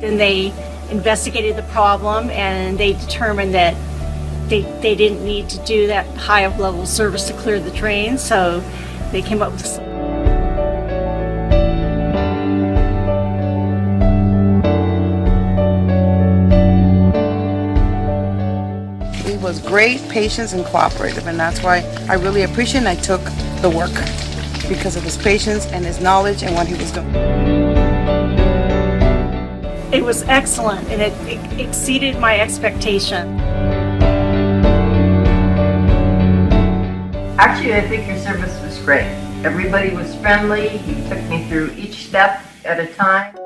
Then they investigated the problem and they determined that they didn't need to do that high of level service to clear the drain, so they came up with this. He was great, patient, and cooperative, and that's why I really appreciate and I took the work because of his patience and his knowledge and what he was doing. It was excellent and it exceeded my expectation. Actually, I think your service was great. Everybody was friendly. He took me through each step at a time.